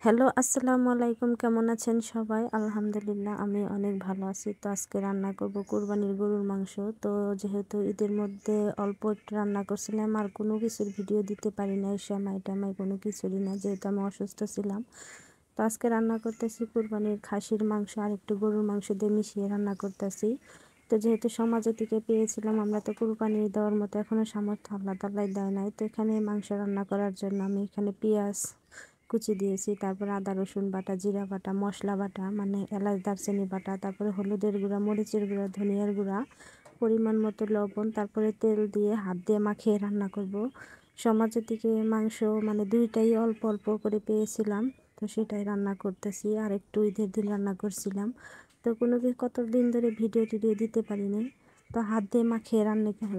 Hello, আসসালামু আলাইকুম। কেমন আছেন সবাই? আলহামদুলিল্লাহ আমি অনেক ভালো আছি। তো আজকে রান্না করব কুরবানির গরুর মাংস। তো যেহেতু ঈদের মধ্যে অল্প একটু রান্না করছিলাম, আর কোনো কিছুর ভিডিও দিতে পারি না, সেমাই টামাই কোনো কিছুরই না, যেহেতু আমি অসুস্থ ছিলাম। তো আজকে রান্না করতেছি কুরবানির খাসির মাংস আর একটু গরুর মাংস দিয়ে মিশিয়ে রান্না করতেছি। তো যেহেতু সমাজের থেকে পেয়েছিলাম, আমরা তো কুরবানি দেওয়ার মতো এখনও সামর্থ্য আল্লাহ তাআলাই দেয় নাই। তো এখানে মাংস রান্না করার জন্য আমি এখানে পেঁয়াজ কুচি দিয়েছি, তারপর আদা রসুন বাটা, জিরা বাটা, মশলা বাটা মানে এলাচ দারচিনি বাটা, তারপরে হলুদের গুঁড়া, মরিচের গুঁড়া, ধনিয়ার গুঁড়া, পরিমাণ মতো লবণ, তারপরে তেল দিয়ে হাত দিয়ে মাখিয়ে রান্না করব। সমাজের থেকে মাংস মানে দুইটাই অল্প অল্প করে পেয়েছিলাম, তো সেটাই রান্না করতেছি। আর একটু ঈদের দিন রান্না করছিলাম, তো কতদিন ধরে ভিডিও টিডিও দিতে পারিনি। তো হাত দিয়ে মাখিয়ে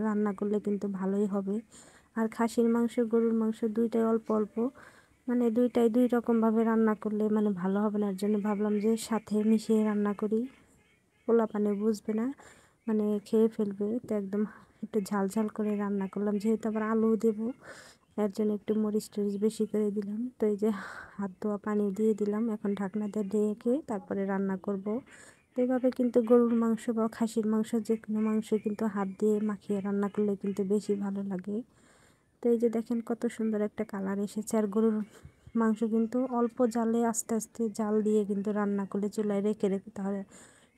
রান্না করলে কিন্তু ভালোই হবে। আর খাসির মাংস গরুর মাংস দুইটাই অল্প অল্প, মানে দুইটাই দুই রকমভাবে রান্না করলে মানে ভালো হবে না, এর জন্য ভাবলাম যে সাথে মিশিয়ে রান্না করি। পোলাপানে বুঝবে না, মানে খেয়ে ফেলবে। তো একদম একটু ঝাল ঝাল করে রান্না করলাম, যেহেতু আবার আলু দেবো, এর জন্য একটু মরিচ টরিচ বেশি করে দিলাম। তো এই যে হাত ধোয়া পানি দিয়ে দিলাম, এখন ঢাকনা দিয়ে ঢেকে তারপরে রান্না করব। তো এইভাবে কিন্তু গরুর মাংস বা খাসির মাংস যে কোনো মাংস কিন্তু হাত দিয়ে মাখিয়ে রান্না করলে কিন্তু বেশি ভালো লাগে। তো এই যে দেখেন কত সুন্দর একটা কালার এসেছে। আর গরুর মাংস কিন্তু অল্প জালে আস্তে আস্তে জাল দিয়ে কিন্তু রান্না করলে চুলায় রেখে রেখে, তাহলে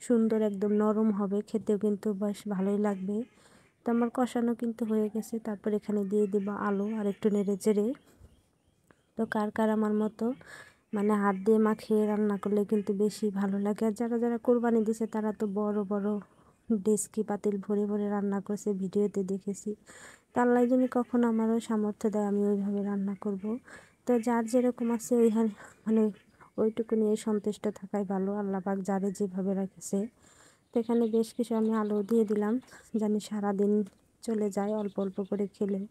সুন্দর একদম নরম হবে, খেতেও কিন্তু বেশ ভালোই লাগবে। তো আমার কষানো কিন্তু হয়ে গেছে, তারপর এখানে দিয়ে দিব আলু আর একটু নেড়ে চেড়ে। তো কার কার আমার মতো মানে হাত দিয়ে মাখিয়ে রান্না করলে কিন্তু বেশি ভালো লাগে। আর যারা যারা কোরবানি দিছে তারা তো বড় বড় ডেস্কি পাতিল ভরে ভরে রান্না করছে, ভিডিওতে দেখেছি। তো আল্লাহ যদি কখনো আমারও সামর্থ্য দেয় আমি ওইভাবে রান্না করব। তো যার যেরকম আছে ওই মানে ওইটুকু নিয়ে সন্তুষ্ট থাকাই ভালো, আল্লাহ পাক যারে যেভাবে রাখেছে। তো এখানে বেশ কিছু আমি আলু দিয়ে দিলাম, জানি সারাদিন চলে যায় অল্প অল্প করে খেলেও,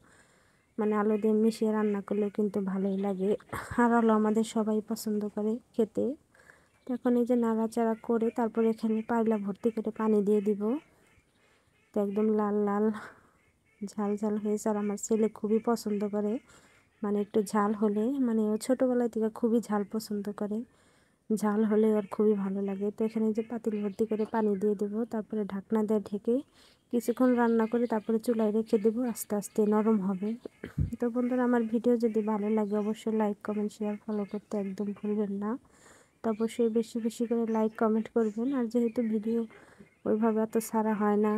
মানে আলু দিয়ে মিশিয়ে রান্না করলেও কিন্তু ভালোই লাগে। আর আলু আমাদের সবাই পছন্দ করে খেতে। তো এখন এই যে নাড়াচাড়া করে তারপর এখানে পাইলা ভর্তি করে পানি দিয়ে দিব। তো একদম লাল লাল ঝাল ঝাল হয়েছে। আর আমার ছেলে খুবই পছন্দ করে, মানে একটু ঝাল হলে, মানে ও ছোটোবেলা থেকে খুবই ঝাল পছন্দ করে, ঝাল হলে ওর খুবই ভালো লাগে। তো এখানে যে পাতিল ভর্তি করে পানি দিয়ে দেবো, তারপরে ঢাকনা দিয়ে ঢেকে কিছুক্ষণ রান্না করে তারপরে চুলায় রেখে দেবো, আস্তে আস্তে নরম হবে। তো বন্ধুরা, আমার ভিডিও যদি ভালো লাগে অবশ্যই লাইক কমেন্ট শেয়ার ফলো করতে একদম ভুলবেন না। তো অবশ্যই বেশি বেশি করে লাইক কমেন্ট করবেন। আর যেহেতু ভিডিও ওইভাবে এত ছাড়া হয় না,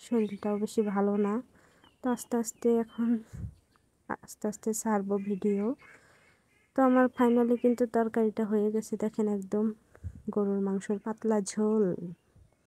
শরীরটাও বেশি ভালো না, তো আস্তে আস্তে এখন আস্তে আস্তে ছাড়বো ভিডিও। তো আমার ফাইনালি কিন্তু তরকারিটা হয়ে গেছে, দেখেন একদম গরুর মাংসের পাতলা ঝোল।